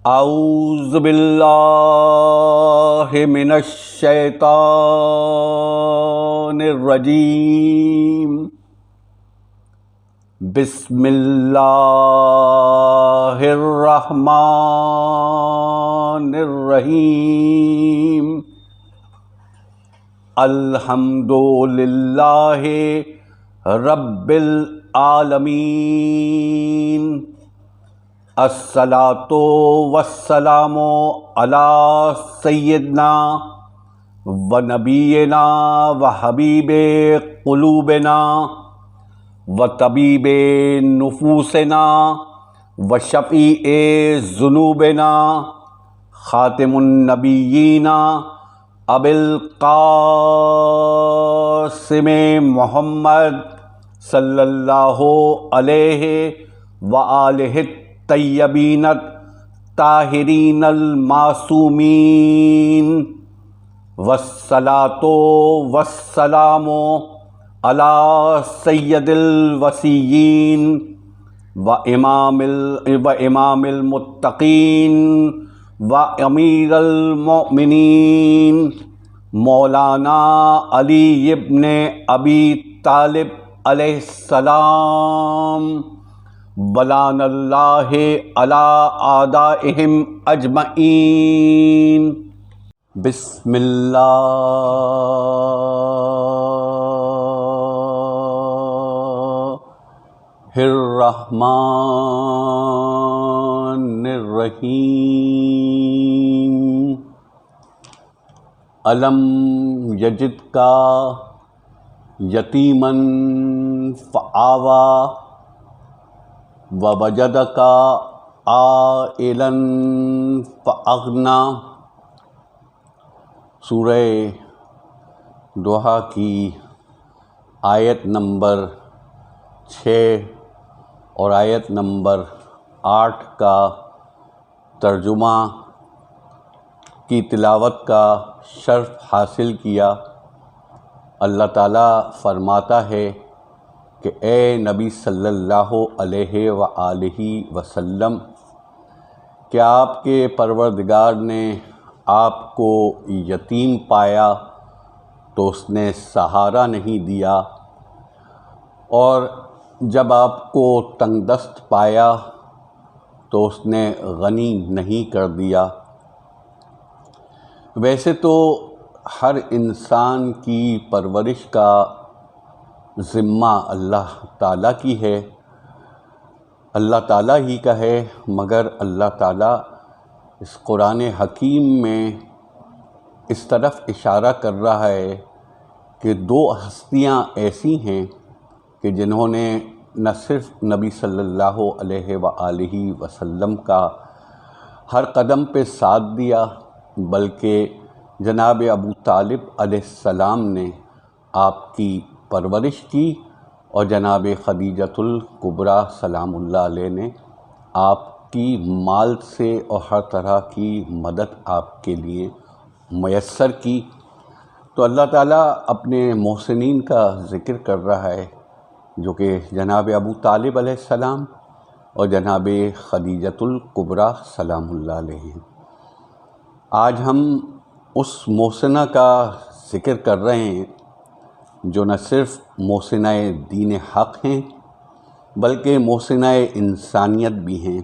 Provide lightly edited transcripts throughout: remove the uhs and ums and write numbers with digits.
اعوذ باللہ من الشیطان الرجیم بسم اللہ الرحمن الرحیم الحمد للہ رب العالمین الصلاۃ والسلام علی سیدنا و نبینا و حبیب قلوبنا و طبیب نفوسنا و شفیع ذنوبنا خاتم النبیین ابی القاسم محمد صلی اللہ علیہ وآلہ الطیبین الطاہرین المعصومین والصلاۃ والسلام علی سید الوصیین و امام المتقین و امیر المؤمنین مولانا علی ابن ابی طالب علیہ السلام ولعن اللہ علی اعدائہم اجمعین۔ بسم اللہ الرحمن الرحیم۔ الم یجدکا یتیما فآوی ووجدکا عائلا فاغنی۔ سورہ دوحہ کی آیت نمبر 6 اور آیت نمبر 8 کا ترجمہ کی تلاوت کا شرف حاصل کیا۔ اللہ تعالیٰ فرماتا ہے کہ اے نبی صلی اللہ علیہ وآلہ وسلم، کہ آپ کے پروردگار نے آپ کو یتیم پایا تو اس نے سہارا نہیں دیا، اور جب آپ کو تنگ دست پایا تو اس نے غنی نہیں کر دیا۔ ویسے تو ہر انسان کی پرورش کا ذمہ اللہ تعالیٰ کی ہے، اللہ تعالیٰ ہی کا ہے، مگر اللہ تعالیٰ اس قرآن حکیم میں اس طرف اشارہ کر رہا ہے کہ دو ہستیاں ایسی ہیں کہ جنہوں نے نہ صرف نبی صلی اللہ علیہ وآلہ وسلم کا ہر قدم پہ ساتھ دیا، بلکہ جناب ابو طالب علیہ السلام نے آپ کی پرورش کی، اور جناب خدیجۃ الکبریٰ سلام اللہ علیہ نے آپ کی مال سے اور ہر طرح کی مدد آپ کے لیے میسر کی۔ تو اللہ تعالیٰ اپنے محسنین کا ذکر کر رہا ہے، جو کہ جناب ابو طالب علیہ السلام اور جناب خدیجۃ الکبریٰ سلام اللہ علیہ ہیں۔ آج ہم اس محسنہ کا ذکر کر رہے ہیں جو نہ صرف محسنہ دین حق ہیں بلکہ محسنہ انسانیت بھی ہیں۔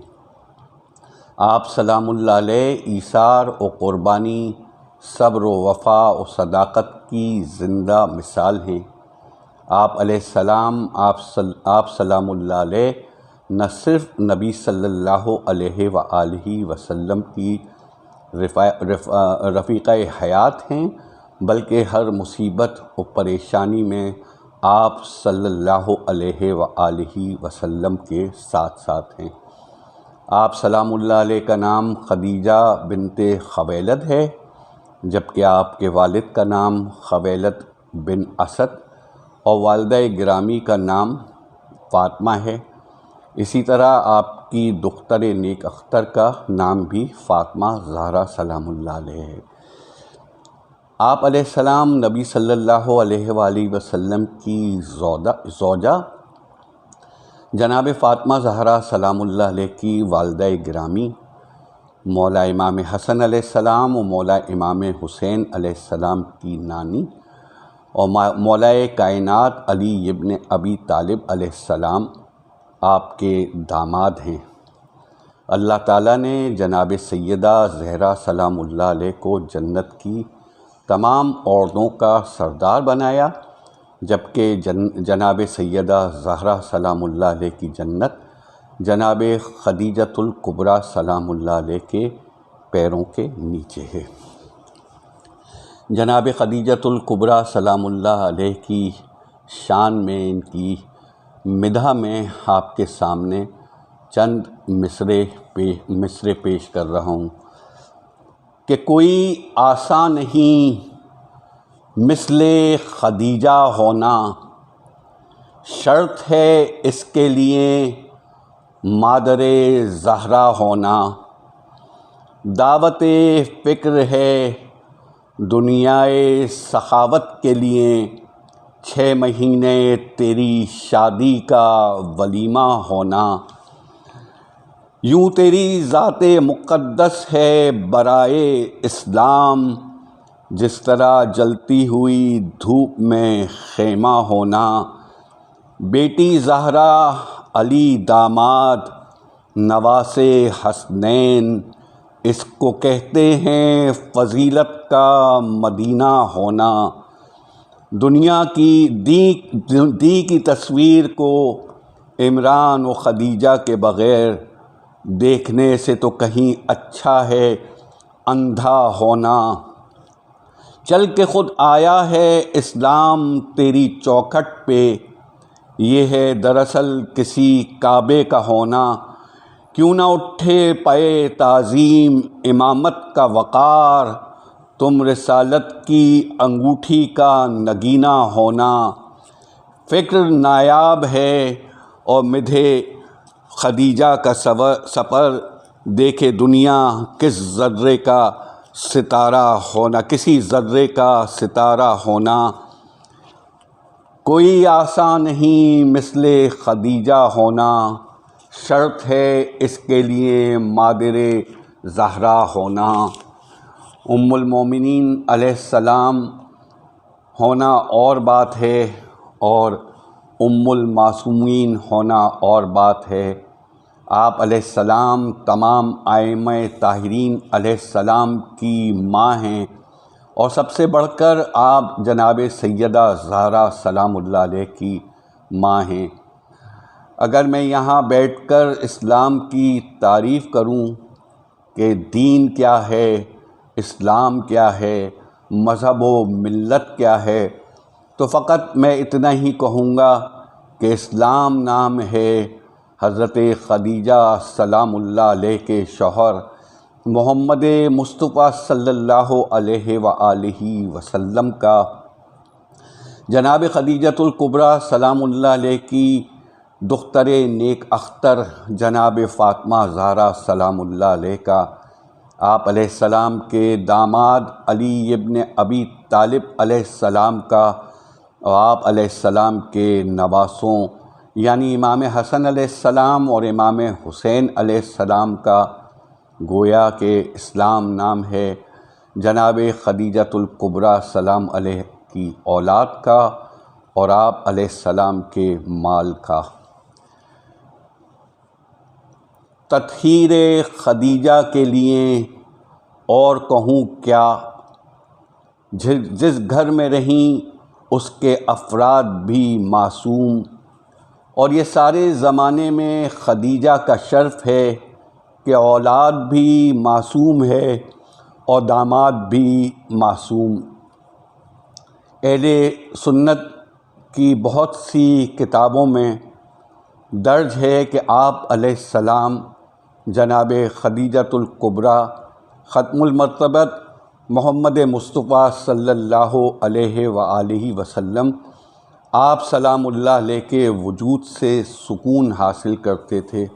آپ سلام اللہ علیہ ایثار و قربانی، صبر و وفا و صداقت کی زندہ مثال ہیں۔ آپ علیہ السلام آپ سلام اللہ علیہ نہ صرف نبی صلی اللہ علیہ وآلہ وسلم کی رفیقہ حیات ہیں، بلکہ ہر مصیبت و پریشانی میں آپ صلی اللہ علیہ وآلہ وسلم کے ساتھ ساتھ ہیں۔ آپ سلام اللہ علیہ کا نام خدیجہ بنت خویلد ہے، جبکہ آپ کے والد کا نام خویلد بن اسد اور والدہ گرامی کا نام فاطمہ ہے۔ اسی طرح آپ کی دختر نیک اختر کا نام بھی فاطمہ زہرا سلام اللہ علیہ ہے۔ آپ علیہ السلام نبی صلی اللہ علیہ وآلہ وسلم کی زوجہ جناب فاطمہ زہرا سلام اللہ علیہ کی والدہ گرامی، مولا امام حسن علیہ السلام و مولا امام حسین علیہ السلام کی نانی اور مولا کائنات علی ابن ابی طالب علیہ السلام آپ کے داماد ہیں۔ اللہ تعالیٰ نے جناب سیدہ زہرا سلام اللہ علیہ کو جنت کی تمام عورتوں کا سردار بنایا، جبکہ جناب سیدہ زہرا سلام اللہ علیہ کی جنت جناب خدیجۃ الکبریٰ سلام اللہ علیہ کے پیروں کے نیچے ہے۔ جناب خدیجۃ الکبریٰ سلام اللہ علیہ کی شان میں، ان کی مدح میں آپ کے سامنے چند مصرے پیش کر رہا ہوں کہ کوئی آسان نہیں مثل خدیجہ ہونا، شرط ہے اس کے لیے مادر زہرا ہونا، دعوت فکر ہے دنیائے سخاوت کے لیے، 6 مہینے تیری شادی کا ولیمہ ہونا، یوں تیری ذات مقدس ہے برائے اسلام، جس طرح جلتی ہوئی دھوپ میں خیمہ ہونا، بیٹی زہرا علی داماد نواس حسنین، اس کو کہتے ہیں فضیلت کا مدینہ ہونا، دنیا کی دی کی تصویر کو عمران و خدیجہ کے بغیر دیکھنے سے تو کہیں اچھا ہے اندھا ہونا، چل کے خود آیا ہے اسلام تیری چوکھٹ پہ، یہ ہے دراصل کسی کعبے کا ہونا، کیوں نہ اٹھے پے تعظیم امامت کا وقار، تم رسالت کی انگوٹھی کا نگینہ ہونا، فکر نایاب ہے اور مدحِ خدیجہ کا سفر دیکھے دنیا کس ذرے کا ستارہ ہونا، کسی ذرے کا ستارہ ہونا، کوئی آسان نہیں مثل خدیجہ ہونا، شرط ہے اس کے لیے مادر زہرا ہونا، ام المومنین علیہ السلام ہونا اور بات ہے اور ام المعصومین ہونا اور بات ہے۔ آپ علیہ السلام تمام ائمہ طاہرین علیہ السلام کی ماں ہیں اور سب سے بڑھ کر آپ جناب سیدہ زہرا سلام اللہ علیہ کی ماں ہیں۔ اگر میں یہاں بیٹھ کر اسلام کی تعریف کروں کہ دین کیا ہے، اسلام کیا ہے، مذہب و ملت کیا ہے، تو فقط میں اتنا ہی کہوں گا کہ اسلام نام ہے حضرت خدیجہ سلام اللہ علیہ کے شوہر محمد مصطفیٰ صلی اللہ علیہ وآلہ وسلم کا، جناب خدیجۃ الکبریٰ سلام اللہ علیہ کی دختر نیک اختر جناب فاطمہ زہرا سلام اللہ علیہ کا، آپ علیہ السلام کے داماد علی ابن ابی طالب علیہ السلام کا اور آپ علیہ السلام کے نواسوں یعنی امام حسن علیہ السلام اور امام حسین علیہ السلام کا، گویا کہ اسلام نام ہے جناب خدیجۃ الکبریٰ سلام علیہ کی اولاد کا اور آپ علیہ السلام کے مال کا۔ تطہیر خدیجہ کے لیے اور کہوں کیا، جس گھر میں رہیں اس کے افراد بھی معصوم، اور یہ سارے زمانے میں خدیجہ کا شرف ہے کہ اولاد بھی معصوم ہے اور داماد بھی معصوم۔ اہل سنت کی بہت سی کتابوں میں درج ہے کہ آپ علیہ السلام جناب خدیجۃ الکبریٰ ختم المرتبت محمد مصطفیٰ صلی اللہ علیہ وآلہ وسلم آپ سلام اللہ علیہ کے وجود سے سکون حاصل کرتے تھے۔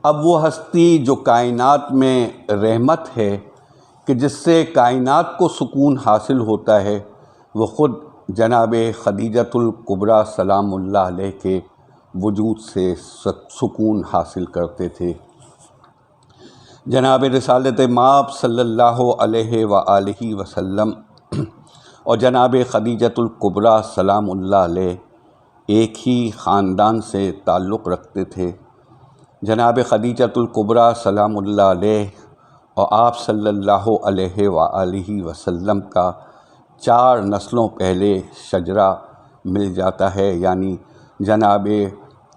اب وہ ہستی جو کائنات میں رحمت ہے کہ جس سے کائنات کو سکون حاصل ہوتا ہے، وہ خود جناب خدیجۃ الکبریٰ سلام اللہ علیہ کے وجود سے سکون حاصل کرتے تھے۔ جناب رسالت مآب صلی اللہ علیہ وآلہ وسلم اور جناب خدیجۃ الکبریٰ سلام اللہ علیہ ایک ہی خاندان سے تعلق رکھتے تھے۔ جناب خدیجۃ الکبریٰ سلام اللہ علیہ اور آپ صلی اللہ علیہ وآلہ وسلم کا 4 نسلوں پہلے شجرہ مل جاتا ہے، یعنی جناب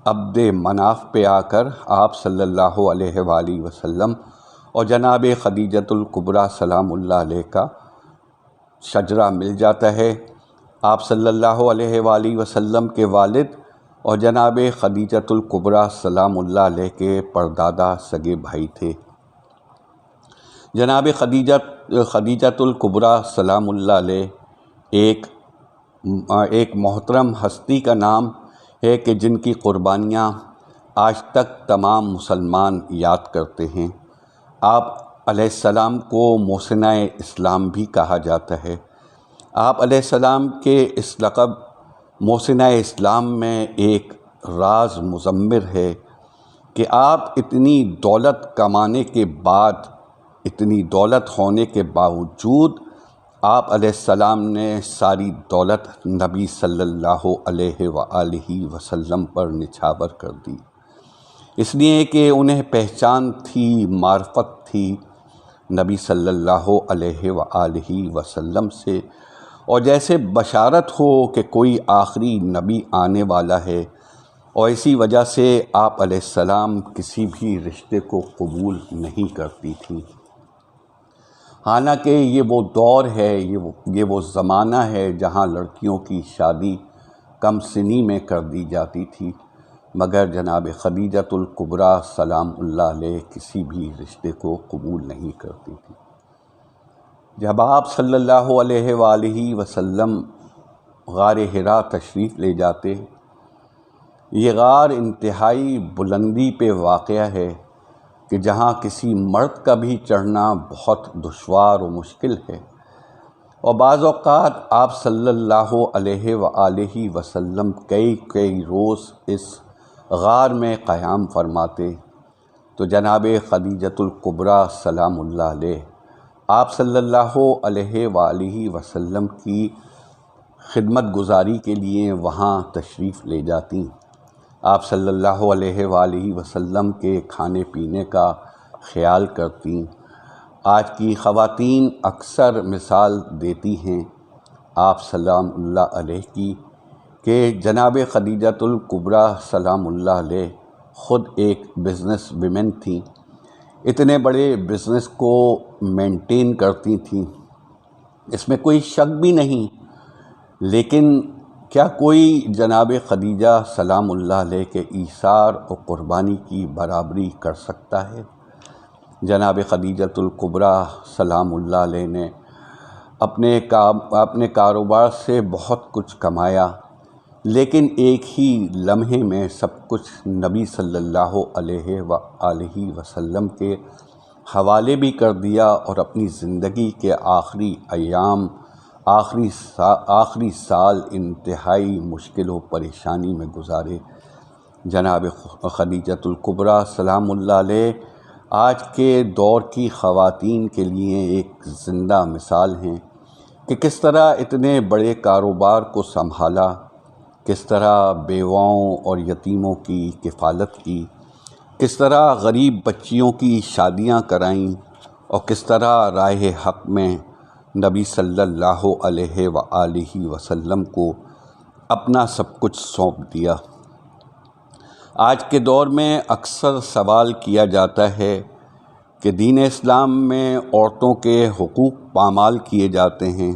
عبد مناف پہ آ کر آپ صلی اللہ علیہ وآلہ وسلم اور جناب خدیجۃ الکبریٰ سلام اللہ علیہ کا شجرہ مل جاتا ہے۔ آپ صلی اللہ علیہ وآلہ وسلم کے والد اور جناب خدیجۃ الکبریٰ سلام اللہ علیہ کے پردادا سگے بھائی تھے۔ جناب خدیجۃ الکبریٰ سلام اللہ علیہ ایک محترم ہستی کا نام ہے کہ جن کی قربانیاں آج تک تمام مسلمان یاد کرتے ہیں۔ آپ علیہ السلام کو محسنہ اسلام بھی کہا جاتا ہے۔ آپ علیہ السلام کے اس لقب محسنہ اسلام میں ایک راز مضمر ہے کہ آپ اتنی دولت کمانے کے بعد، اتنی دولت ہونے کے باوجود آپ علیہ السلام نے ساری دولت نبی صلی اللہ علیہ وآلہ وسلم پر نچھاور کر دی، اس لیے کہ انہیں پہچان تھی، معرفت تھی نبی صلی اللہ علیہ وآلہ وسلم سے، اور جیسے بشارت ہو کہ کوئی آخری نبی آنے والا ہے، اور اسی وجہ سے آپ علیہ السلام کسی بھی رشتے کو قبول نہیں کرتی تھیں۔ حالانکہ یہ وہ دور ہے، یہ وہ زمانہ ہے جہاں لڑکیوں کی شادی کم سنی میں کر دی جاتی تھی، مگر جناب خدیجۃ الکبریٰ سلام اللہ علیہ کسی بھی رشتے کو قبول نہیں کرتی تھی۔ جب آپ صلی اللہ علیہ وآلہ وسلم غار حرا تشریف لے جاتے، یہ غار انتہائی بلندی پہ واقع ہے کہ جہاں کسی مرد کا بھی چڑھنا بہت دشوار و مشکل ہے، اور بعض اوقات آپ صلی اللہ علیہ وآلہ وسلم کئی روز اس غار میں قیام فرماتے، تو جناب خدیجۃ الکبریٰ سلام اللہ علیہ آپ صلی اللہ علیہ وآلہ وسلم کی خدمت گزاری کے لیے وہاں تشریف لے جاتی۔ آپ صلی اللہ علیہ وآلہ وسلم کے کھانے پینے کا خیال کرتی۔ آج کی خواتین اکثر مثال دیتی ہیں آپ سلام اللہ علیہ کی کہ جناب خدیجۃ الکبریٰ سلام اللہ علیہ خود ایک بزنس ویمن تھیں، اتنے بڑے بزنس کو مینٹین کرتی تھیں، اس میں کوئی شک بھی نہیں، لیکن کیا کوئی جناب خدیجہ سلام اللہ علیہ کے ایثار و قربانی کی برابری کر سکتا ہے؟ جناب خدیجۃ الکبریٰ سلام اللہ علیہ نے اپنے کاروبار سے بہت کچھ کمایا، لیکن ایک ہی لمحے میں سب کچھ نبی صلی اللہ علیہ وآلہ وسلم کے حوالے بھی کر دیا، اور اپنی زندگی کے آخری ایام، آخری سال انتہائی مشکل و پریشانی میں گزارے۔ جناب خدیجۃ الکبریٰ سلام اللہ علیہ آج کے دور کی خواتین کے لیے ایک زندہ مثال ہیں کہ کس طرح اتنے بڑے کاروبار کو سنبھالا، کس طرح بیواؤں اور یتیموں کی کفالت کی، کس طرح غریب بچیوں کی شادیاں کرائیں، اور کس طرح راہ حق میں نبی صلی اللہ علیہ وآلہ وسلم کو اپنا سب کچھ سونپ دیا۔ آج کے دور میں اکثر سوال کیا جاتا ہے کہ دین اسلام میں عورتوں کے حقوق پامال کیے جاتے ہیں،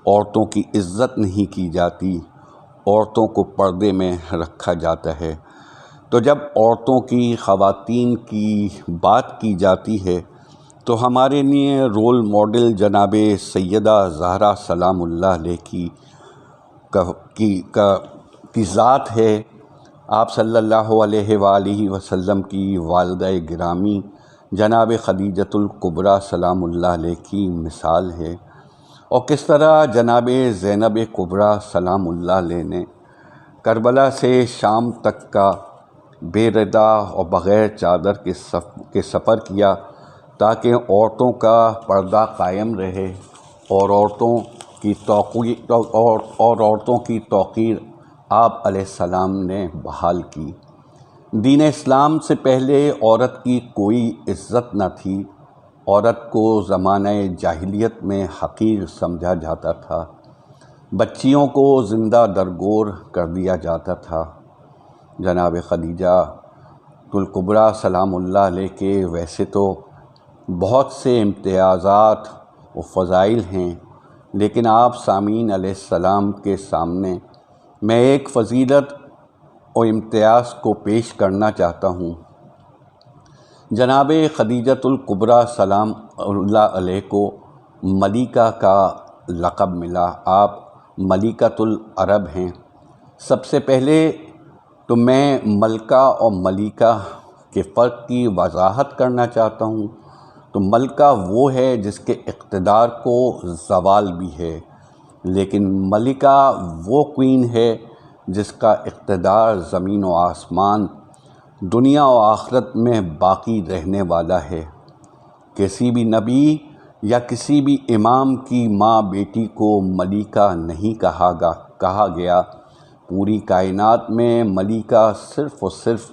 عورتوں کی عزت نہیں کی جاتی، عورتوں کو پردے میں رکھا جاتا ہے۔ تو جب عورتوں کی، خواتین کی بات کی جاتی ہے تو ہمارے لیے رول ماڈل جناب سیدہ زہرا سلام اللہ علیہ کی ذات ہے۔ آپ صلی اللہ علیہ وآلہ وسلم کی والدہ گرامی جناب خدیجۃ الکبریٰ سلام اللہ علیہ کی مثال ہے، اور کس طرح جناب زینب کبریٰ سلام اللہ علیہ نے کربلا سے شام تک کا بے ردا اور بغیر چادر کے سفر کیا، تاکہ عورتوں کا پردہ قائم رہے اور عورتوں کی توقیر آپ علیہ السلام نے بحال کی۔ دین اسلام سے پہلے عورت کی کوئی عزت نہ تھی۔ عورت کو زمانہ جاہلیت میں حقیر سمجھا جاتا تھا۔ بچیوں کو زندہ درگور کر دیا جاتا تھا۔ جناب خدیجہ الکبریٰ سلام اللہ علیہ کے ویسے تو بہت سے امتیازات و فضائل ہیں، لیکن آپ سامعین علیہ السلام کے سامنے میں ایک فضیلت اور امتیاز کو پیش کرنا چاہتا ہوں۔ جناب خدیجۃ الکبریٰ سلام اللہ علیہ کو ملکہ کا لقب ملا۔ آپ ملکۃ العرب ہیں۔ سب سے پہلے تو میں ملکہ اور ملکہ کے فرق کی وضاحت کرنا چاہتا ہوں۔ تو ملکہ وہ ہے جس کے اقتدار کو زوال بھی ہے، لیکن ملکہ وہ کوئین ہے جس کا اقتدار زمین و آسمان، دنیا و آخرت میں باقی رہنے والا ہے۔ کسی بھی نبی یا کسی بھی امام کی ماں بیٹی کو ملکہ نہیں کہا گیا۔ پوری کائنات میں ملکہ صرف اور صرف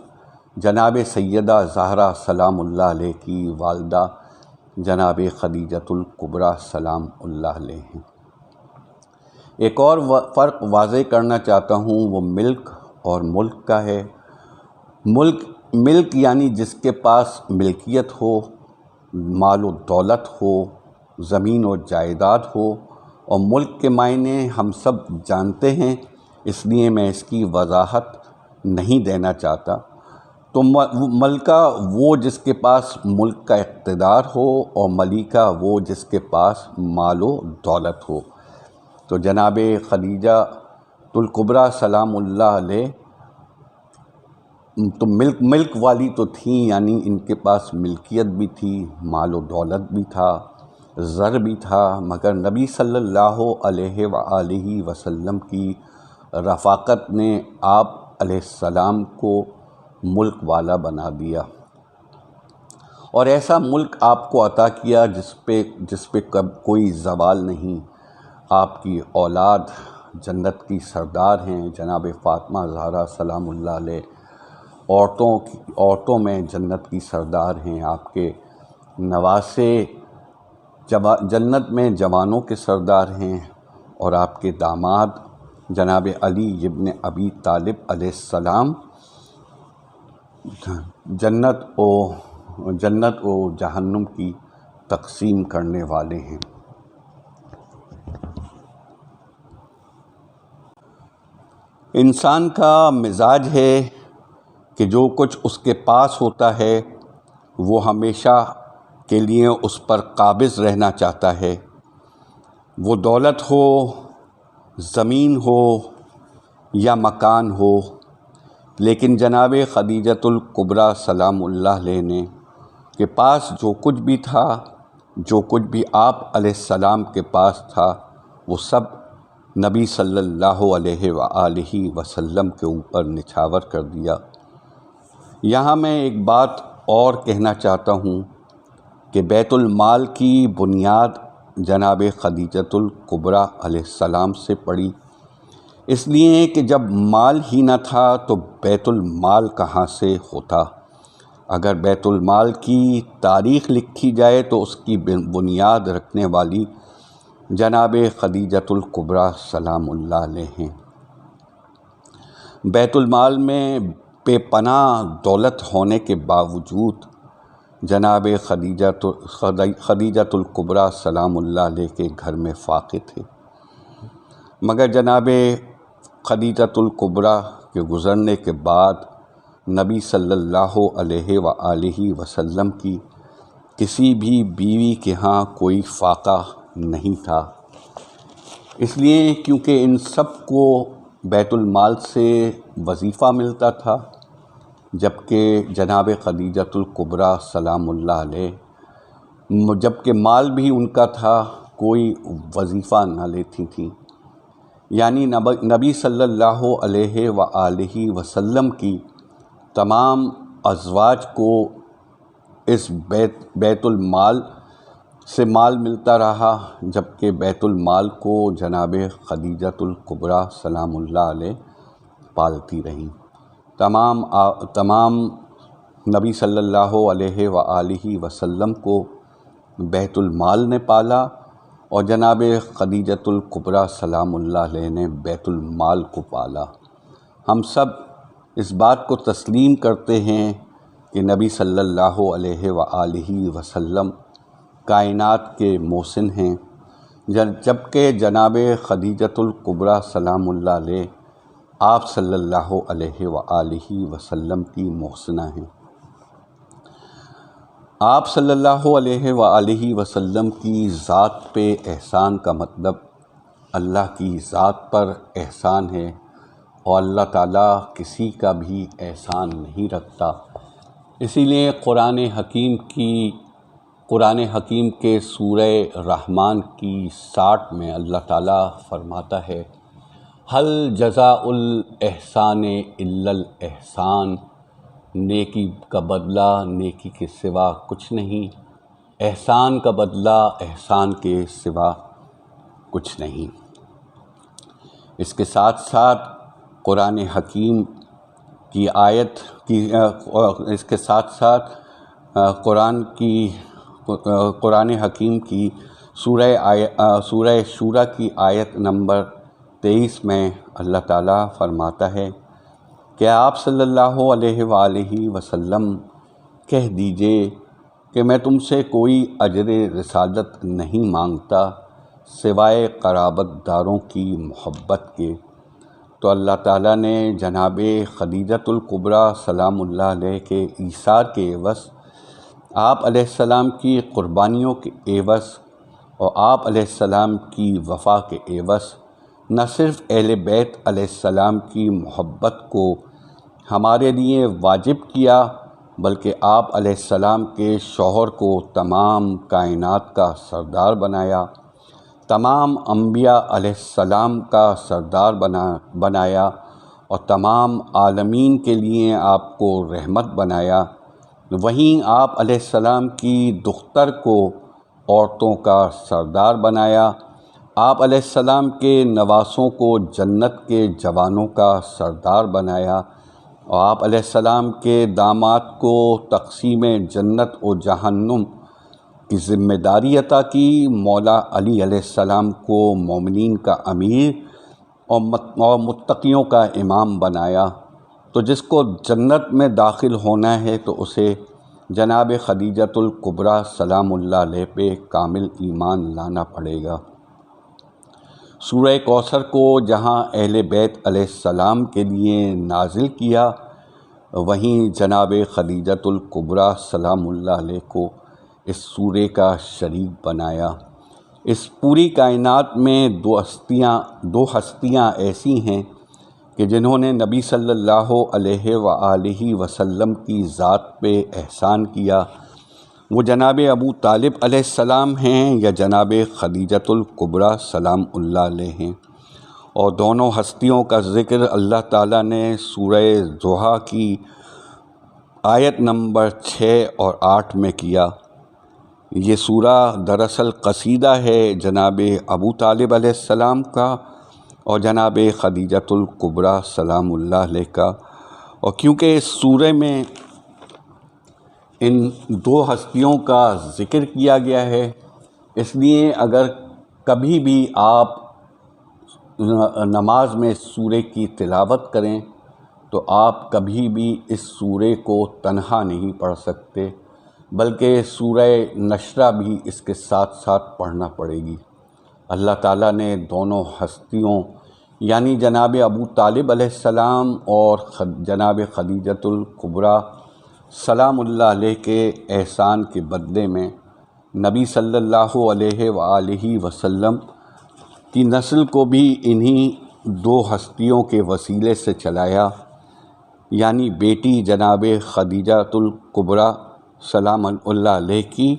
جناب سیدہ زہرا سلام اللہ علیہ کی والدہ جناب خدیجۃ الکبریٰ سلام اللہ علیہ ہیں۔ ایک اور فرق واضح کرنا چاہتا ہوں، وہ ملک اور ملک کا ہے۔ ملک یعنی جس کے پاس ملکیت ہو، مال و دولت ہو، زمین و جائیداد ہو، اور ملک کے معنی ہم سب جانتے ہیں، اس لیے میں اس کی وضاحت نہیں دینا چاہتا۔ تو ملکہ وہ جس کے پاس ملک کا اقتدار ہو، اور ملکہ وہ جس کے پاس مال و دولت ہو۔ تو جناب خدیجہ الکبریٰ سلام اللہ علیہ تو ملک والی تو تھیں، یعنی ان کے پاس ملکیت بھی تھی، مال و دولت بھی تھا، زر بھی تھا، مگر نبی صلی اللہ علیہ وآلہ وسلم کی رفاقت نے آپ علیہ السلام کو ملک والا بنا دیا، اور ایسا ملک آپ کو عطا کیا جس پہ کوئی زوال نہیں۔ آپ کی اولاد جنت کی سردار ہیں، جناب فاطمہ زہرا سلام اللہ علیہ عورتوں میں جنت کی سردار ہیں۔ آپ کے نواسے جنت میں جوانوں کے سردار ہیں، اور آپ کے داماد جناب علی ابن ابی طالب علیہ السلام جنت و جہنم کی تقسیم کرنے والے ہیں۔ انسان کا مزاج ہے کہ جو کچھ اس کے پاس ہوتا ہے وہ ہمیشہ کے لیے اس پر قابض رہنا چاہتا ہے، وہ دولت ہو، زمین ہو یا مکان ہو۔ لیکن جناب خدیجۃ الکبریٰ سلام اللہ علیہ کے پاس جو کچھ بھی تھا، جو کچھ بھی آپ علیہ السلام کے پاس تھا، وہ سب نبی صلی اللہ علیہ وآلہ وسلم کے اوپر نچھاور کر دیا۔ یہاں میں ایک بات اور کہنا چاہتا ہوں کہ بیت المال کی بنیاد جناب خدیجۃ الکبریٰ علیہ السلام سے پڑی، اس لیے کہ جب مال ہی نہ تھا تو بیت المال کہاں سے ہوتا۔ اگر بیت المال کی تاریخ لکھی جائے تو اس کی بنیاد رکھنے والی جناب خدیجۃ الکبریٰ سلام اللہ علیہ ہیں۔ بیت المال میں بے پناہ دولت ہونے کے باوجود جناب خدیجۃ الکبریٰ سلام اللہ علیہ کے گھر میں فاقے تھے، مگر جناب خدیجۃ الکبریٰ کے گزرنے کے بعد نبی صلی اللہ علیہ وآلہ وسلم کی کسی بھی بیوی کے ہاں کوئی فاقہ نہیں تھا، اس لیے کیونکہ ان سب کو بیت المال سے وظیفہ ملتا تھا، جبکہ جناب خدیجۃ الکبریٰ سلام اللہ علیہ جبکہ مال بھی ان کا تھا، کوئی وظیفہ نہ لیتی تھیں۔ یعنی نبی صلی اللہ علیہ وآلہ وسلم کی تمام ازواج کو اس بیت المال سے مال ملتا رہا، جبکہ بیت المال کو جناب خدیجۃ الکبریٰ سلام اللہ علیہ پالتی رہیں۔ تمام نبی صلی اللہ علیہ وآلہ وسلم کو بیت المال نے پالا، اور جناب خدیجۃ الکبریٰ سلام اللہ علیہ نے بیت المال کو پالا۔ ہم سب اس بات کو تسلیم کرتے ہیں کہ نبی صلی اللہ علیہ وآلہ وسلم کائنات کے محسن ہیں، جبکہ جناب خدیجۃ الکبریٰ سلام اللہ علیہ آپ صلی اللہ علیہ وآلہ وسلم کی محسنہ ہیں۔ آپ صلی اللہ علیہ وآلہ وسلم کی ذات پہ احسان کا مطلب اللہ کی ذات پر احسان ہے، اور اللہ تعالیٰ کسی کا بھی احسان نہیں رکھتا۔ اسی لیے قرآن حکیم کے سورہ رحمان کی 60 میں اللہ تعالیٰ فرماتا ہے، حل جزاء الاحسان الا الاحسان، نیکی کا بدلہ نیکی کے سوا کچھ نہیں، احسان کا بدلہ احسان کے سوا کچھ نہیں۔ اس کے ساتھ ساتھ قرآن حکیم کی آیت اس کے ساتھ ساتھ قرآن حکیم کی سورہ شورى کی آیت نمبر 23 میں اللہ تعالیٰ فرماتا ہے کہ آپ صلی اللہ علیہ وآلہ وسلم کہہ دیجئے کہ میں تم سے کوئی اجر رسالت نہیں مانگتا سوائے قرابت داروں کی محبت کے۔ تو اللہ تعالیٰ نے جناب خدیجۃ الکبریٰ سلام اللہ علیہ کے ایثار کے عوض، آپ علیہ السلام کی قربانیوں کے عوض اور آپ علیہ السلام کی وفا کے عوض نہ صرف اہل بیت علیہ السلام کی محبت کو ہمارے لیے واجب کیا، بلکہ آپ علیہ السلام کے شوہر کو تمام کائنات کا سردار بنایا، تمام انبیاء علیہ السلام کا سردار بنایا، اور تمام عالمین کے لیے آپ کو رحمت بنایا۔ وہیں آپ علیہ السلام کی دختر کو عورتوں کا سردار بنایا، آپ علیہ السلام کے نواسوں کو جنت کے جوانوں کا سردار بنایا، اور آپ علیہ السلام کے داماد کو تقسیم جنت و جہنم کی ذمہ داری عطا کی، مولا علی علیہ السلام کو مومنین کا امیر اور متقیوں کا امام بنایا۔ تو جس کو جنت میں داخل ہونا ہے تو اسے جناب خدیجۃ الکبریٰ سلام اللہ علیہ پہ کامل ایمان لانا پڑے گا۔ سورہ کوثر کو جہاں اہل بیت علیہ السلام کے لیے نازل کیا، وہیں جناب خدیجۃ الکبریٰ سلام اللہ علیہ کو اس سورے کا شریک بنایا۔ اس پوری کائنات میں دو ہستیاں ایسی ہیں کہ جنہوں نے نبی صلی اللہ علیہ وآلہ وسلم کی ذات پہ احسان کیا، وہ جناب ابو طالب علیہ السلام ہیں یا جناب خدیجۃ الکبریٰ سلام اللہ علیہ ہیں، اور دونوں ہستیوں کا ذکر اللہ تعالیٰ نے سورہ ضحیٰ کی آیت نمبر 6 اور 8 میں کیا۔ یہ سورہ دراصل قصیدہ ہے جناب ابو طالب علیہ السلام کا اور جناب خدیجۃ الکبریٰ سلام اللہ علیہ کا، اور کیونکہ اس سورے میں ان دو ہستیوں کا ذکر کیا گیا ہے، اس لیے اگر کبھی بھی آپ نماز میں اس سورے کی تلاوت کریں تو آپ کبھی بھی اس سورے کو تنہا نہیں پڑھ سکتے، بلکہ سورہ نشرہ بھی اس کے ساتھ ساتھ پڑھنا پڑے گی۔ اللہ تعالیٰ نے دونوں ہستیوں یعنی جناب ابو طالب علیہ السلام اور جناب خدیجۃ الکبریٰ سلام اللہ علیہ کے احسان کے بدلے میں نبی صلی اللہ علیہ وآلہ وسلم کی نسل کو بھی انہی دو ہستیوں کے وسیلے سے چلایا، یعنی بیٹی جناب خدیجۃ الکبریٰ سلام اللہ علیہ کی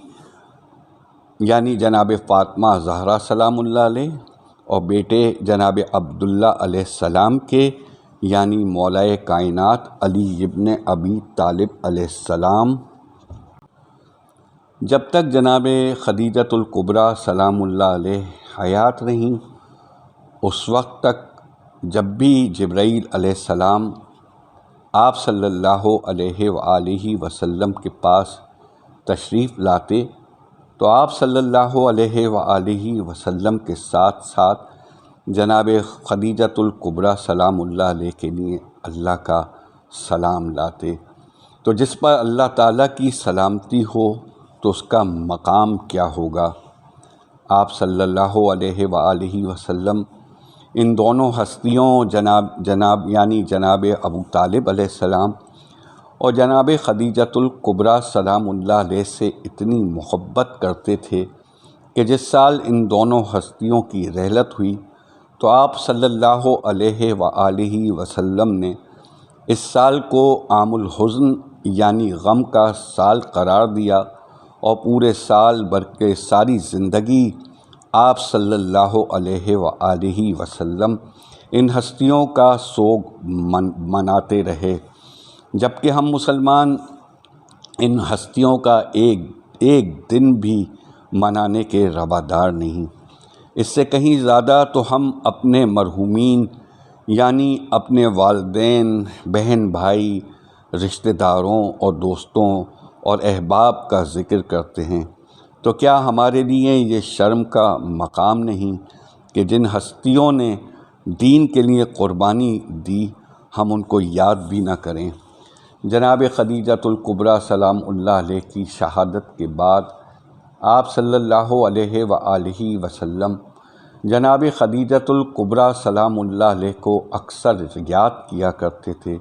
یعنی جناب فاطمہ زہرا سلام اللہ علیہ، اور بیٹے جناب عبداللہ علیہ السلام کے یعنی مولا کائنات علی ابن ابی طالب علیہ السلام۔ جب تک جناب خدیجۃ الکبریٰ سلام اللہ علیہ حیات رہیں، اس وقت تک جب بھی جبرائیل علیہ السلام آپ صلی اللہ علیہ وآلہ وسلم کے پاس تشریف لاتے تو آپ صلی اللہ علیہ وآلہ وسلم کے ساتھ ساتھ جناب خدیجۃ الکبریٰ سلام اللہ علیہ کے لیے اللہ کا سلام لاتے۔ تو جس پر اللہ تعالیٰ کی سلامتی ہو تو اس کا مقام کیا ہوگا۔ آپ صلی اللہ علیہ وآلہ وسلم ان دونوں ہستیوں جناب ابو طالب علیہ السلام اور جناب خدیجۃ الکبریٰ سلام اللہ علیہ سے اتنی محبت کرتے تھے کہ جس سال ان دونوں ہستیوں کی رحلت ہوئی تو آپ صلی اللہ علیہ وآلہ وسلم نے اس سال کو عام الحزن یعنی غم کا سال قرار دیا، اور پورے سال بھر کے ساری زندگی آپ صلی اللہ علیہ وآلہ وسلم ان ہستیوں کا سوگ مناتے رہے، جبکہ ہم مسلمان ان ہستیوں کا ایک دن بھی منانے کے روادار نہیں۔ اس سے کہیں زیادہ تو ہم اپنے مرحومین یعنی اپنے والدین، بہن بھائی، رشتہ داروں اور دوستوں اور احباب کا ذکر کرتے ہیں۔ تو کیا ہمارے لیے یہ شرم کا مقام نہیں کہ جن ہستیوں نے دین کے لیے قربانی دی ہم ان کو یاد بھی نہ کریں۔ جناب خدیجۃ الکبریٰ سلام اللہ علیہ کی شہادت کے بعد آپ صلی اللہ علیہ وآلہ وسلم جناب خدیجۃ الکبریٰ سلام اللہ علیہ کو اکثر یاد کیا کرتے تھے۔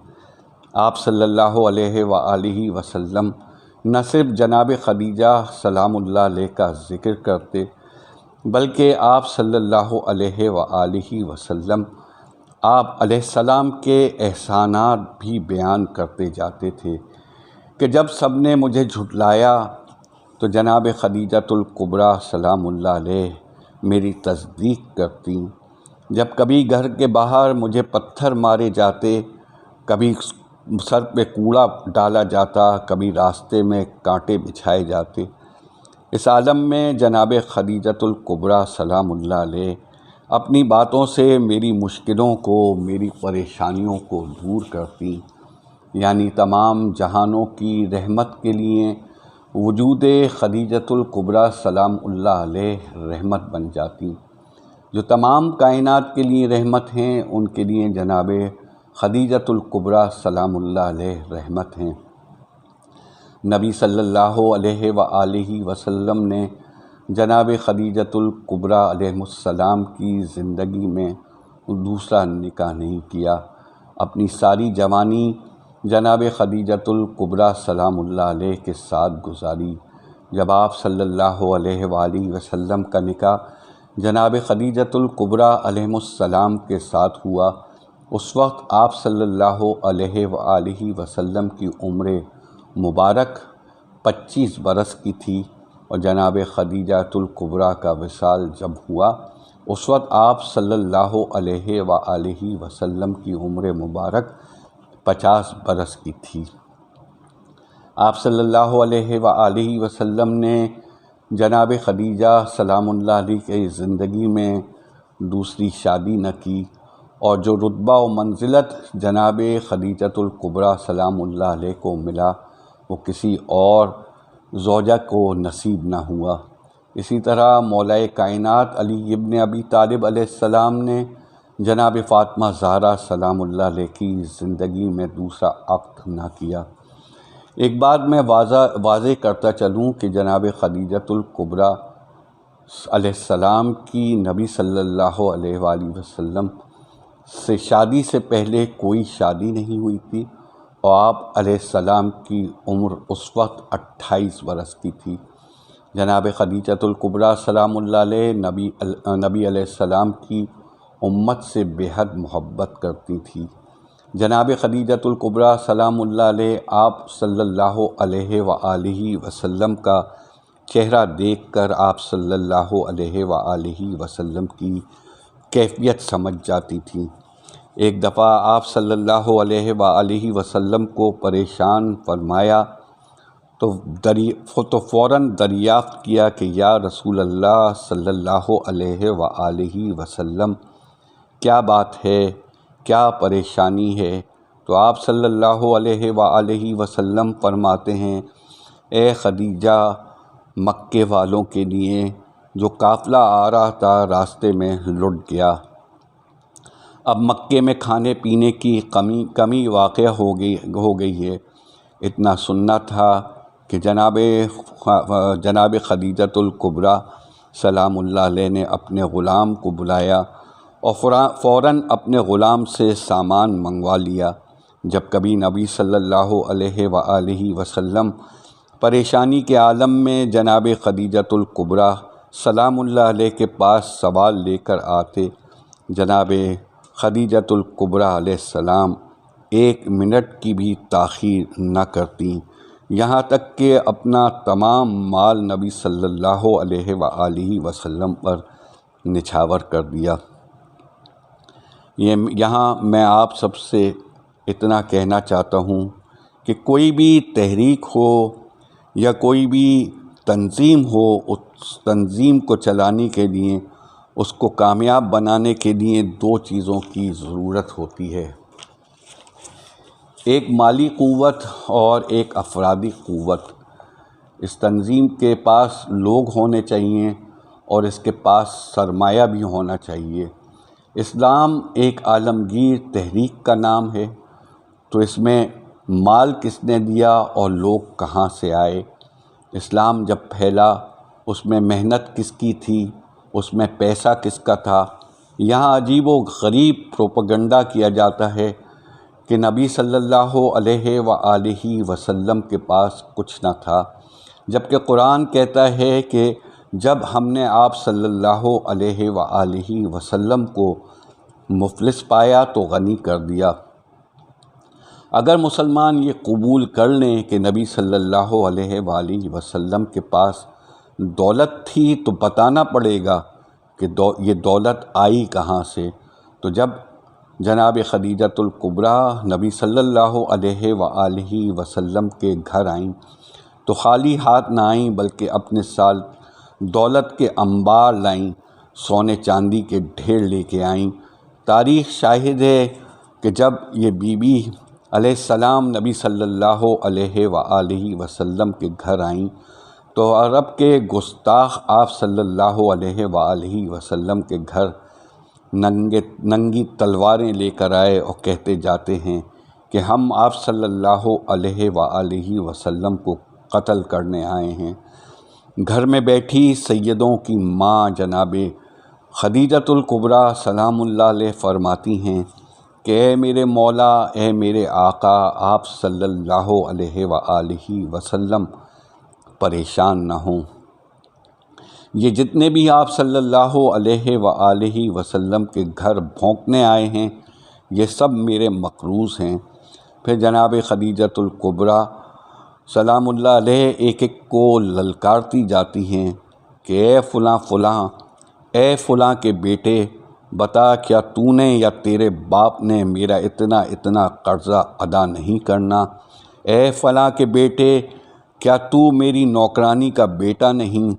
آپ صلی اللہ علیہ وآلہ وسلم نہ صرف جناب خدیجہ سلام اللہ علیہ کا ذکر کرتے بلکہ آپ صلی اللہ علیہ وآلہ وسلم آپ علیہ السلام کے احسانات بھی بیان کرتے جاتے تھے کہ جب سب نے مجھے جھٹلایا تو جناب خدیجۃ الکبریٰ سلام اللہ علیہ میری تصدیق کرتی، جب کبھی گھر کے باہر مجھے پتھر مارے جاتے، کبھی سر پہ کوڑا ڈالا جاتا، کبھی راستے میں کانٹے بچھائے جاتے، اس عالم میں جناب خدیجۃ الکبریٰ سلام اللہ علیہ اپنی باتوں سے میری مشکلوں کو، میری پریشانیوں کو دور کرتی، یعنی تمام جہانوں کی رحمت کے لیے وجود خدیجۃ الکبریٰ سلام اللہ علیہ رحمت بن جاتی۔ جو تمام کائنات کے لیے رحمت ہیں ان کے لیے جناب خدیجۃ الکبریٰ سلام اللہ علیہ رحمت ہیں۔ نبی صلی اللہ علیہ وآلہ وسلم نے جناب خدیجۃ الکبریٰ علیہ السلام کی زندگی میں دوسرا نکاح نہیں کیا، اپنی ساری جوانی جناب خدیجۃ الکبریٰ سلام اللہ علیہ کے ساتھ گزاری۔ جب آپ صلی اللہ علیہ وآلہ وسلم کا نکاح جناب خدیجۃ الکبریٰ علیہ السلام کے ساتھ ہوا، اس وقت آپ صلی اللہ علیہ وآلہ وسلم کی عمر مبارک 25 برس کی تھی، اور جناب خدیجۃ الکبریٰ کا وصال جب ہوا اس وقت آپ صلی اللہ علیہ وآلہ وسلم کی عمر مبارک 50 برس کی تھی۔ آپ صلی اللہ علیہ وآلہ وسلم نے جناب خدیجہ سلام اللہ علیہ کی زندگی میں دوسری شادی نہ کی، اور جو رتبہ و منزلت جناب خدیجۃ الکبریٰ سلام اللہ علیہ کو ملا وہ کسی اور زوجہ کو نصیب نہ ہوا۔ اسی طرح مولا کائنات علی ابن ابی طالب علیہ السلام نے جناب فاطمہ زہرا سلام اللہ علیہ کی زندگی میں دوسرا عقد نہ کیا۔ ایک بات میں واضح کرتا چلوں کہ جناب خدیجۃ الکبریٰ علیہ السلام کی نبی صلی اللہ علیہ وآلہ وسلم سے شادی سے پہلے کوئی شادی نہیں ہوئی تھی، اور آپ علیہ السلام کی عمر اس وقت 28 برس کی تھی۔ جناب خدیجۃ الکبریٰ سلام اللہ علیہ نبی علیہ السلام کی امت سے بے حد محبت کرتی تھی۔ جناب خدیجۃ الکبریٰ سلام اللہ علیہ آپ صلی اللہ علیہ وآلہ وسلم کا چہرہ دیکھ کر آپ صلی اللہ علیہ وآلہ وسلم کی کیفیت سمجھ جاتی تھی۔ ایک دفعہ آپ صلی اللہ علیہ وآلہ وسلم کو پریشان فرمایا تو فوراً دریافت کیا کہ یا رسول اللہ صلی اللہ علیہ وآلہ وسلم کیا بات ہے، کیا پریشانی ہے؟ تو آپ صلی اللہ علیہ وآلہ وسلم فرماتے ہیں، اے خدیجہ، مکے والوں کے لیے جو قافلہ آ رہا تھا راستے میں لٹ گیا۔ اب مکے میں کھانے پینے کی کمی واقع ہو گئی ہے۔ اتنا سننا تھا کہ جناب خدیجۃ الکبریٰ سلام اللہ علیہ نے اپنے غلام کو بلایا اور فوراً اپنے غلام سے سامان منگوا لیا۔ جب کبھی نبی صلی اللہ علیہ وآلہ وسلم پریشانی کے عالم میں جناب خدیجۃ الکبریٰ سلام اللہ علیہ کے پاس سوال لے کر آتے، جناب خدیجۃ الکبریٰ علیہ السلام 1 منٹ کی بھی تاخیر نہ کرتیں، یہاں تک کہ اپنا تمام مال نبی صلی اللہ علیہ وآلہ وسلم پر نچھاور کر دیا۔ یہاں میں آپ سب سے اتنا کہنا چاہتا ہوں کہ کوئی بھی تحریک ہو یا کوئی بھی تنظیم ہو، اس تنظیم کو چلانے کے لیے، اس کو کامیاب بنانے کے لیے 2 چیزوں کی ضرورت ہوتی ہے، ایک مالی قوت اور ایک افرادی قوت۔ اس تنظیم کے پاس لوگ ہونے چاہیے اور اس کے پاس سرمایہ بھی ہونا چاہیے۔ اسلام ایک عالمگیر تحریک کا نام ہے، تو اس میں مال کس نے دیا اور لوگ کہاں سے آئے؟ اسلام جب پھیلا اس میں محنت کس کی تھی، اس میں پیسہ کس کا تھا؟ یہاں عجیب و غریب پروپیگنڈا کیا جاتا ہے کہ نبی صلی اللہ علیہ وآلہ وسلم کے پاس کچھ نہ تھا، جبکہ قرآن کہتا ہے کہ جب ہم نے آپ صلی اللہ علیہ وآلہ وسلم کو مفلس پایا تو غنی کر دیا۔ اگر مسلمان یہ قبول کر لیں کہ نبی صلی اللہ علیہ وآلہ وسلم کے پاس دولت تھی تو بتانا پڑے گا کہ یہ دولت آئی کہاں سے۔ تو جب جناب خدیجۃ الکبریٰ نبی صلی اللہ علیہ وآلہ وسلم کے گھر آئیں تو خالی ہاتھ نہ آئیں بلکہ اپنے دولت کے انبار لائیں، سونے چاندی کے ڈھیر لے کے آئیں۔ تاریخ شاہد ہے کہ جب یہ بی بی علیہ السلام نبی صلی اللہ علیہ وآلہ وسلم کے گھر آئیں تو عرب کے گستاخ آپ صلی اللہ علیہ وآلہ وسلم کے گھر ننگی تلواریں لے کر آئے اور کہتے جاتے ہیں کہ ہم آپ صلی اللہ علیہ وآلہ وسلم کو قتل کرنے آئے ہیں۔ گھر میں بیٹھی سیدوں کی ماں جناب خدیجۃ الکبریٰ سلام اللہ علیہ فرماتی ہیں کہ اے میرے مولا، اے میرے آقا آپ صلی اللہ علیہ وآلہ وسلم پریشان نہ ہوں، یہ جتنے بھی آپ صلی اللہ علیہ وآلہ وسلم کے گھر بھونکنے آئے ہیں یہ سب میرے مقروض ہیں۔ پھر جناب خدیجۃ الکبریٰ سلام اللہ علیہ ایک ایک کو للکارتی جاتی ہیں کہ اے فلاں فلاں، اے فلاں کے بیٹے، بتا کیا تو نے یا تیرے باپ نے میرا اتنا قرضہ ادا نہیں کرنا؟ اے فلاں کے بیٹے، کیا تو میری نوکرانی کا بیٹا نہیں؟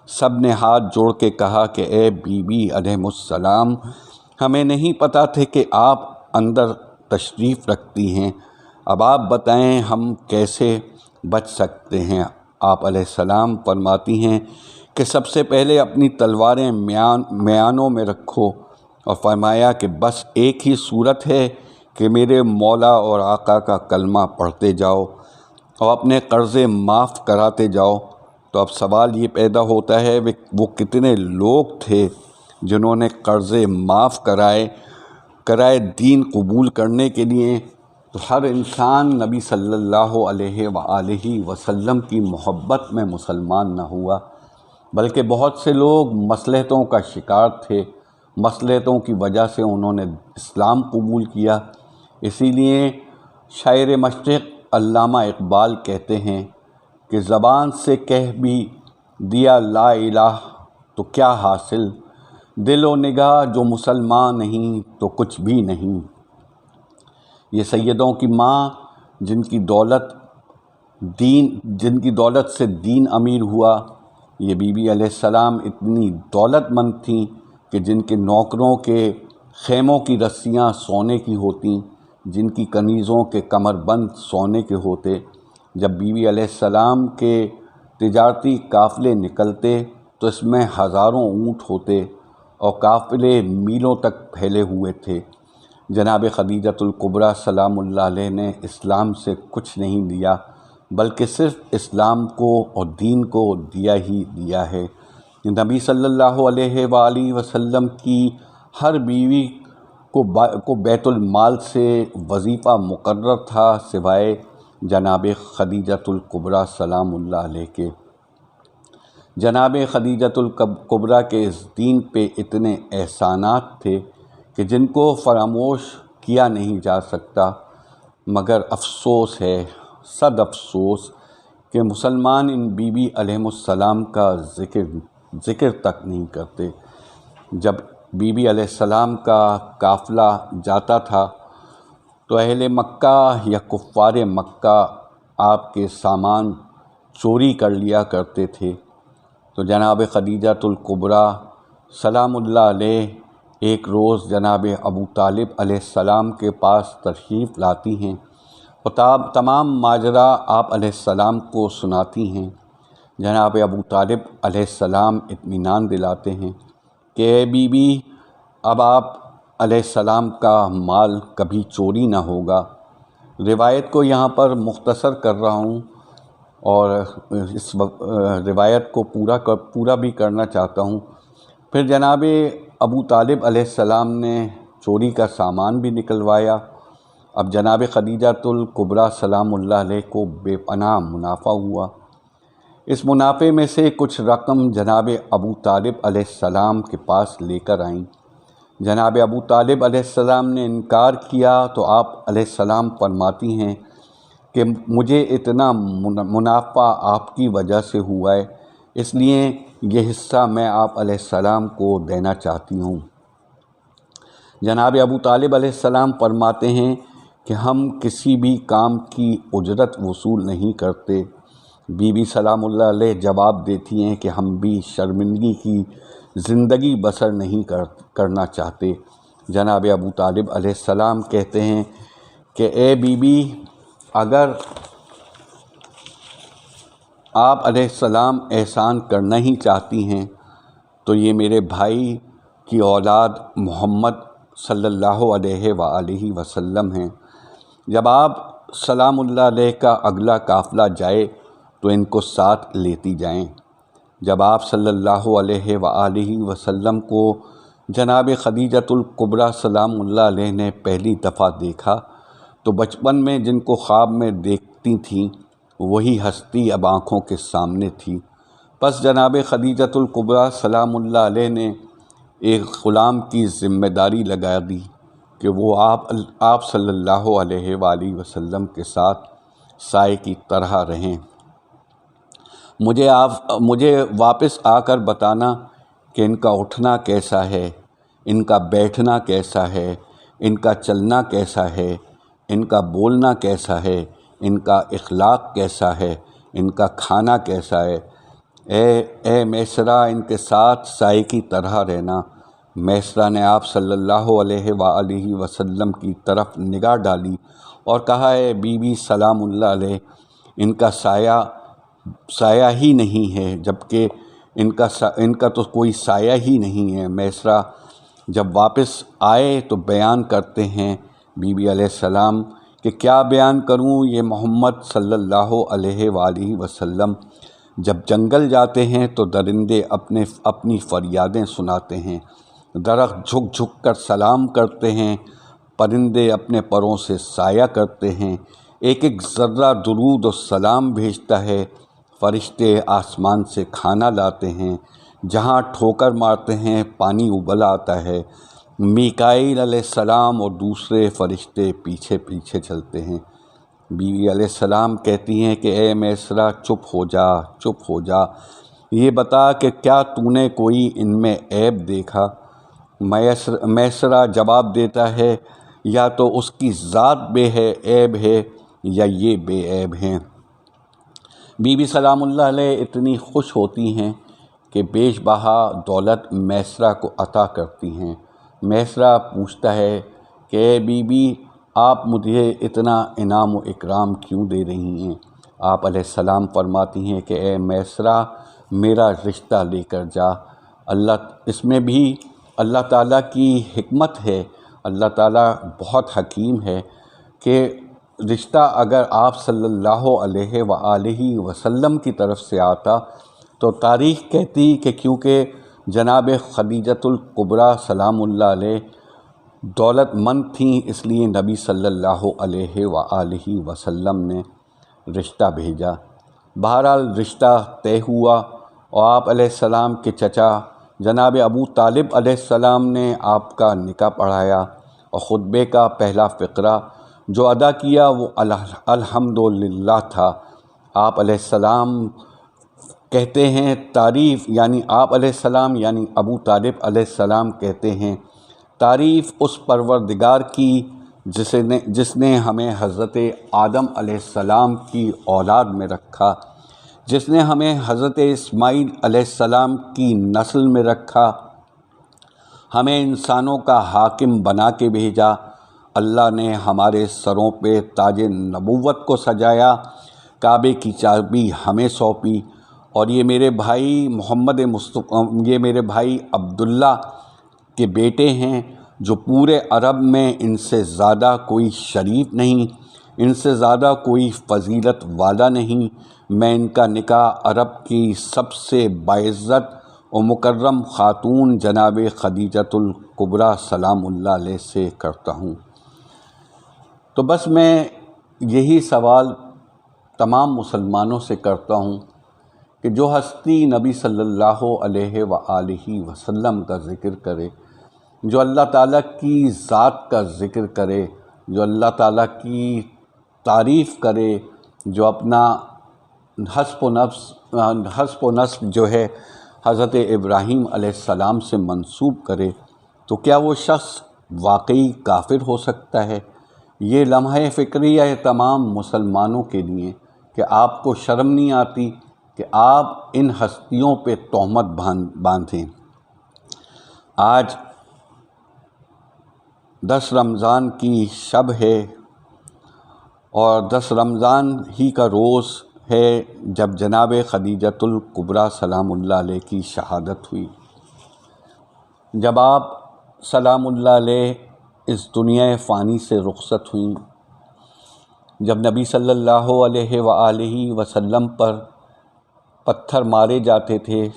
سب نے ہاتھ جوڑ کے کہا کہ اے بی بی علیہ السلام، ہمیں نہیں پتہ تھے کہ آپ اندر تشریف رکھتی ہیں، اب آپ بتائیں ہم کیسے بچ سکتے ہیں؟ آپ علیہ السلام فرماتی ہیں کہ سب سے پہلے اپنی تلواریں میانوں میں رکھو، اور فرمایا کہ بس ایک ہی صورت ہے کہ میرے مولا اور آقا کا کلمہ پڑھتے جاؤ اور اپنے قرضے معاف کراتے جاؤ۔ تو اب سوال یہ پیدا ہوتا ہے وہ کتنے لوگ تھے جنہوں نے قرضے معاف کرائے دین قبول کرنے کے لیے؟ تو ہر انسان نبی صلی اللہ علیہ وآلہ وسلم کی محبت میں مسلمان نہ ہوا، بلکہ بہت سے لوگ مصلحتوں کا شکار تھے، مصلحتوں کی وجہ سے انہوں نے اسلام قبول کیا۔ اسی لیے شاعر مشرق علامہ اقبال کہتے ہیں کہ زبان سے کہہ بھی دیا لا الہ تو کیا حاصل، دل و نگاہ جو مسلمان نہیں تو کچھ بھی نہیں۔ یہ سیدوں کی ماں جن کی دولت جن کی دولت سے دین امیر ہوا، یہ بی بی علیہ السلام اتنی دولت مند تھیں کہ جن کے نوکروں کے خیموں کی رسیاں سونے کی ہوتیں، جن کی کنیزوں کے کمر بند سونے کے ہوتے۔ جب بی بی علیہ السلام کے تجارتی قافلے نکلتے تو اس میں ہزاروں اونٹ ہوتے اور قافلے میلوں تک پھیلے ہوئے تھے۔ جناب خدیجۃ الکبریٰ سلام اللہ علیہ نے اسلام سے کچھ نہیں لیا، بلکہ صرف اسلام کو اور دین کو دیا ہی دیا ہے۔ نبی صلی اللہ علیہ وآلہ وسلم کی ہر بیوی کو بیت المال سے وظیفہ مقرر تھا، سوائے جناب خدیجۃ الکبریٰ سلام اللہ علیہ کے۔ جناب خدیجۃ الکبریٰ کے اس دین پہ اتنے احسانات تھے کہ جن کو فراموش کیا نہیں جا سکتا، مگر افسوس ہے، صد افسوس کہ مسلمان ان بی بی علیہم السلام کا ذکر تک نہیں کرتے۔ جب بی بی علیہ السلام کا قافلہ جاتا تھا تو اہل مکہ یا کفار مکہ آپ کے سامان چوری کر لیا کرتے تھے، تو جناب خدیجۃ الکبریٰ سلام اللہ علیہ ایک روز جناب ابو طالب علیہ السلام کے پاس تشریف لاتی ہیں اور تمام ماجرا آپ علیہ السلام کو سناتی ہیں۔ جناب ابو طالب علیہ السلام اطمینان دلاتے ہیں کہ اے بی بی، اب آپ علیہ السلام کا مال کبھی چوری نہ ہوگا۔ روایت کو یہاں پر مختصر کر رہا ہوں اور اس روایت کو پورا بھی کرنا چاہتا ہوں۔ پھر جناب ابو طالب علیہ السلام نے چوری کا سامان بھی نکلوایا۔ اب جناب خدیجۃ الکبریٰ سلام اللہ علیہ کو بے پناہ منافع ہوا۔ اس منافع میں سے کچھ رقم جناب ابو طالب علیہ السلام کے پاس لے کر آئیں۔ جناب ابو طالب علیہ السلام نے انکار کیا تو آپ علیہ السلام فرماتی ہیں کہ مجھے اتنا منافع آپ کی وجہ سے ہوا ہے، اس لیے یہ حصہ میں آپ علیہ السلام کو دینا چاہتی ہوں۔ جناب ابو طالب علیہ السلام فرماتے ہیں کہ ہم کسی بھی کام کی اجرت وصول نہیں کرتے۔ بی بی سلام اللہ علیہ جواب دیتی ہیں کہ ہم بھی شرمندگی کی زندگی بسر نہیں کرنا چاہتے۔ جناب ابو طالب علیہ السلام کہتے ہیں کہ اے بی بی، اگر آپ علیہ السلام احسان کرنا ہی چاہتی ہیں تو یہ میرے بھائی کی اولاد محمد صلی اللہ علیہ وآلہ وسلم ہیں۔ جب آپ سلام اللہ علیہ کا اگلا قافلہ جائے تو ان کو ساتھ لیتی جائیں۔ جب آپ صلی اللہ علیہ وآلہ وسلم کو جناب خدیجۃ الکبریٰ سلام اللہ علیہ نے پہلی دفعہ دیکھا تو بچپن میں جن کو خواب میں دیکھتی تھیں وہی ہستی اب آنکھوں کے سامنے تھی۔ پس جناب خدیجۃ الکبریٰ سلام اللہ علیہ نے ایک غلام کی ذمہ داری لگا دی کہ وہ آپ صلی اللہ علیہ وآلہ وسلم کے ساتھ سائے کی طرح رہیں۔ مجھے واپس آ کر بتانا کہ ان کا اٹھنا کیسا ہے، ان کا بیٹھنا کیسا ہے، ان کا چلنا کیسا ہے، ان کا بولنا کیسا ہے، ان کا اخلاق کیسا ہے، ان کا کھانا کیسا ہے۔ اے میسرہ، ان کے ساتھ سائے کی طرح رہنا۔ میسرہ نے آپ صلی اللہ علیہ وآلہ وسلم کی طرف نگاہ ڈالی اور کہا، اے بی بی سلام اللہ علیہ، ان کا سایہ ہی نہیں ہے، جبکہ ان کا تو کوئی سایہ ہی نہیں ہے۔ میسرہ جب واپس آئے تو بیان کرتے ہیں بی بی علیہ السلام کہ کیا بیان کروں، یہ محمد صلی اللہ علیہ وآلہ وسلم جب جنگل جاتے ہیں تو درندے اپنی فریادیں سناتے ہیں، درخت جھک جھک کر سلام کرتے ہیں، پرندے اپنے پروں سے سایہ کرتے ہیں، ایک ایک ذرہ درود و سلام بھیجتا ہے، فرشتے آسمان سے کھانا لاتے ہیں، جہاں ٹھوکر مارتے ہیں پانی ابل آتا ہے، میکائیل علیہ السلام اور دوسرے فرشتے پیچھے پیچھے چلتے ہیں۔ بی بی علیہ السلام کہتی ہیں کہ اے میسرہ، چپ ہو جا، چپ ہو جا، یہ بتا کہ کیا تو نے کوئی ان میں عیب دیکھا؟ میسرہ جواب دیتا ہے، یا تو اس کی ذات بے عیب ہے یا یہ بے عیب ہیں۔ بی بی سلام اللہ علیہ اتنی خوش ہوتی ہیں کہ بیش بہا دولت میسرہ کو عطا کرتی ہیں۔ میسرہ پوچھتا ہے کہ اے بی بی، آپ مجھے اتنا انعام و اکرام کیوں دے رہی ہیں؟ آپ علیہ السلام فرماتی ہیں کہ اے میسرہ، میرا رشتہ لے کر جا۔ اس میں بھی اللہ تعالیٰ کی حکمت ہے، اللہ تعالیٰ بہت حکیم ہے کہ رشتہ اگر آپ صلی اللہ علیہ وآلہ وسلم کی طرف سے آتا تو تاریخ کہتی کہ کیونکہ جناب خدیجۃ الکبریٰ سلام اللہ علیہ دولت مند تھیں، اس لیے نبی صلی اللہ علیہ وآلہ وسلم نے رشتہ بھیجا۔ بہرحال رشتہ طے ہوا اور آپ علیہ السلام کے چچا جناب ابو طالب علیہ السلام نے آپ کا نکاح پڑھایا، اور خطبے کا پہلا فقرہ جو ادا کیا وہ الحمدللہ تھا۔ آپ علیہ السلام کہتے ہیں تعریف، یعنی آپ علیہ السلام یعنی ابو طالب علیہ السلام کہتے ہیں تعریف اس پروردگار کی جس نے ہمیں حضرت آدم علیہ السلام کی اولاد میں رکھا، جس نے ہمیں حضرت اسماعیل علیہ السلام کی نسل میں رکھا، ہمیں انسانوں کا حاکم بنا کے بھیجا۔ اللہ نے ہمارے سروں پہ تاج نبوت کو سجایا، کعبے کی چابی ہمیں سونپی، اور یہ میرے بھائی عبداللہ کے بیٹے ہیں جو پورے عرب میں ان سے زیادہ کوئی شریف نہیں، ان سے زیادہ کوئی فضیلت والا نہیں۔ میں ان کا نکاح عرب کی سب سے باعزت و مکرم خاتون جناب خدیجۃ الکبریٰ سلام اللہ علیہ سے کرتا ہوں۔ تو بس میں یہی سوال تمام مسلمانوں سے کرتا ہوں کہ جو ہستی نبی صلی اللہ علیہ وآلہ وسلم کا ذکر کرے، جو اللہ تعالیٰ کی ذات کا ذکر کرے، جو اللہ تعالیٰ کی تعریف کرے، جو اپنا حسب و نسب جو ہے حضرت ابراہیم علیہ السلام سے منسوب کرے، تو کیا وہ شخص واقعی کافر ہو سکتا ہے؟ یہ لمحہ فکری ہے تمام مسلمانوں کے لیے کہ آپ کو شرم نہیں آتی کہ آپ ان ہستیوں پہ تہمت باندھیں۔ آج 10 رمضان کی شب ہے اور 10 رمضان ہی کا روز ہے جب جناب خدیجۃ الکبریٰ سلام اللہ علیہ کی شہادت ہوئی۔ جب آپ سلام اللہ علیہ اس دنیا فانی سے رخصت ہوئیں، جب نبی صلی اللہ علیہ وآلہ وسلم پر پتھر مارے جاتے تھے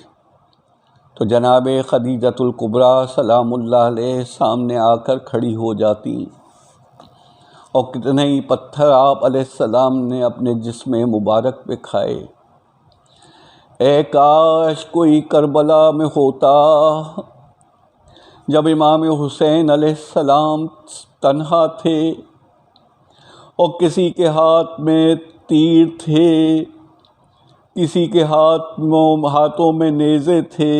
تو جناب خدیجۃ الکبریٰ سلام اللہ علیہ سامنے آ کر کھڑی ہو جاتی، اور کتنے ہی پتھر آپ علیہ السلام نے اپنے جسم مبارک پہ کھائے۔ اے کاش کوئی کربلا میں ہوتا جب امام حسین علیہ السلام تنہا تھے اور کسی کے ہاتھ میں تیر تھے، کسی کے ہاتھوں میں نیزے تھے،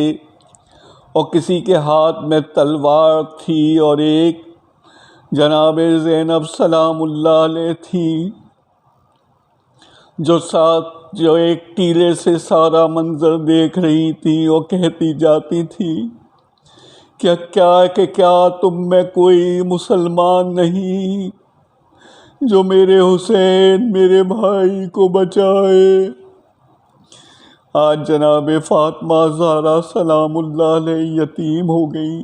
اور کسی کے ہاتھ میں تلوار تھی، اور ایک جناب زینب سلام اللہ علیہ تھی جو ایک ٹیلے سے سارا منظر دیکھ رہی تھی اور کہتی جاتی تھی کیا تم میں کوئی مسلمان نہیں جو میرے حسین میرے بھائی کو بچائے۔ آج جناب فاطمہ زہرا سلام اللہ علیہ یتیم ہو گئی،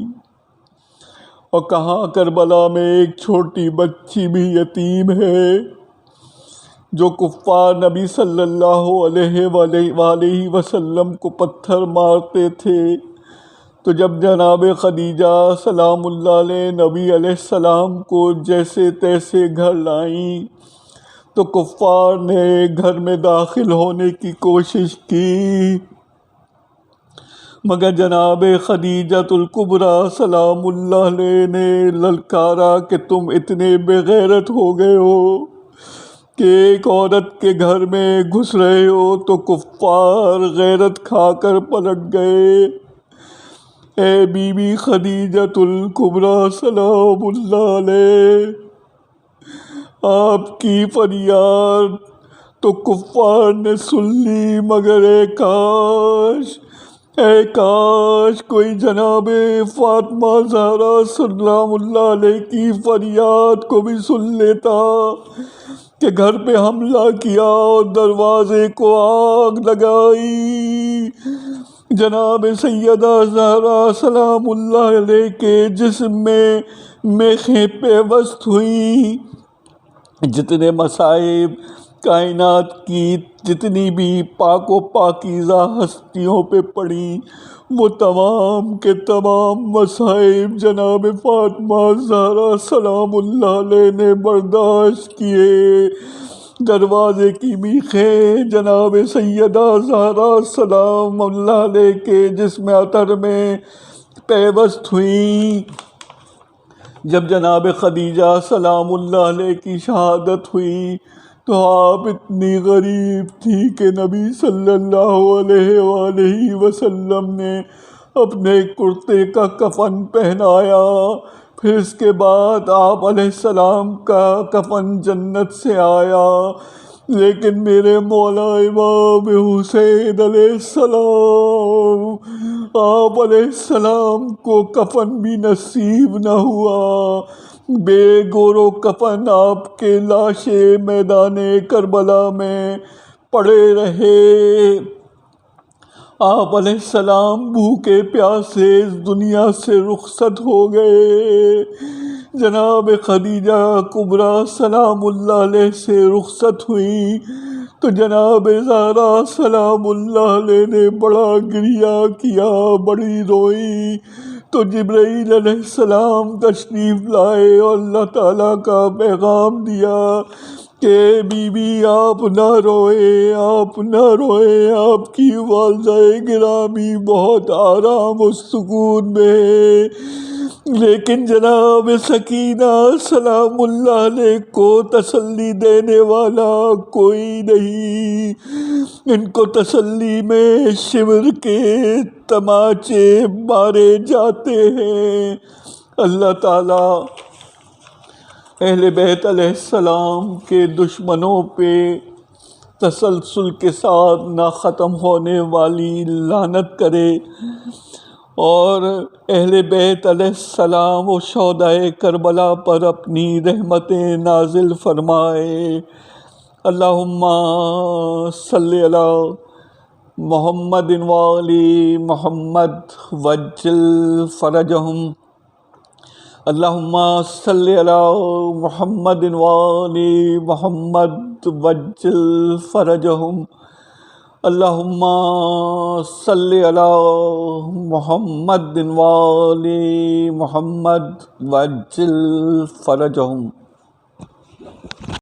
اور کہاں کربلا میں ایک چھوٹی بچی بھی یتیم ہے۔ جو کفار نبی صلی اللہ علیہ وآلہ وسلم کو پتھر مارتے تھے، تو جب جناب خدیجہ سلام اللہ علیہ نبی علیہ السلام کو جیسے تیسے گھر لائیں تو کفار نے گھر میں داخل ہونے کی کوشش کی، مگر جناب خدیجۃ الکبریٰ سلام اللہ علیہ نے للکارا کہ تم اتنے بے غیرت ہو گئے ہو کہ ایک عورت کے گھر میں گھس رہے ہو تو کفار غیرت کھا کر پلٹ گئے۔ اے بی بی خدیجۃ الکبریٰ سلام اللہ علیہ، آپ کی فریاد تو کفار نے سن لی، مگر اے کاش کوئی جناب فاطمہ زہرا سلام اللہ علیہ کی فریاد کو بھی سن لیتا کہ گھر پہ حملہ کیا اور دروازے کو آگ لگائی۔ جناب سیدہ زہرا سلام اللہ علیہ کے جسم میں میخیں پیوست ہوئیں۔ جتنے مصائب کائنات کی جتنی بھی پاک و پاکیزہ ہستیوں پہ پڑی، وہ تمام کے تمام مصائب جناب فاطمہ زہرا سلام اللہ علیہ نے برداشت کیے۔ دروازے کی میخیں جناب سیدہ زہرا سلام اللہ علیہ کے جسم اطہر میں پیوست ہوئیں۔ جب جناب خدیجہ سلام اللہ علیہ کی شہادت ہوئی تو آپ اتنی غریب تھی کہ نبی صلی اللہ علیہ وآلہ وسلم نے اپنے کرتے کا کفن پہنایا۔ پھر اس کے بعد آپ علیہ السلام کا کفن جنت سے آیا، لیکن میرے مولا امام حسین علیہ السلام، آپ علیہ السلام کو کفن بھی نصیب نہ ہوا۔ بے گور و کفن آپ کے لاشیں میدان کربلا میں پڑے رہے۔ آپ علیہ السلام بھوکے پیاسے اس دنیا سے رخصت ہو گئے۔ جناب خدیجہ کبریٰ سلام اللہ علیہ سے رخصت ہوئی تو جناب زہرا سلام اللہ علیہ نے بڑا گریہ کیا، بڑی روئی۔ تو جبرائیل علیہ السلام تشریف لائے اور اللہ تعالیٰ کا پیغام دیا کہ بی بی آپ نہ روئے، آپ نہ روئے، آپ کی والدہ گرامی بہت آرام و سکون میں ہے۔ لیکن جناب سکینہ سلام اللہ علیہ کو تسلی دینے والا کوئی نہیں۔ ان کو تسلی میں شمر کے تماچے مارے جاتے ہیں۔ اللہ تعالیٰ اہل بیت علیہ السلام کے دشمنوں پہ تسلسل کے ساتھ نہ ختم ہونے والی لعنت کرے، اور اہل بیت علیہ السلام و شہدائے کربلا پر اپنی رحمتیں نازل فرمائے۔ اللہم صلی علی محمد وآل محمد وعجل فرجہم۔ اللہم صلی علی محمد وآل محمد وعجل فرجہم۔ اللہم صلی علی محمد وآل محمد وعجل فرجہم۔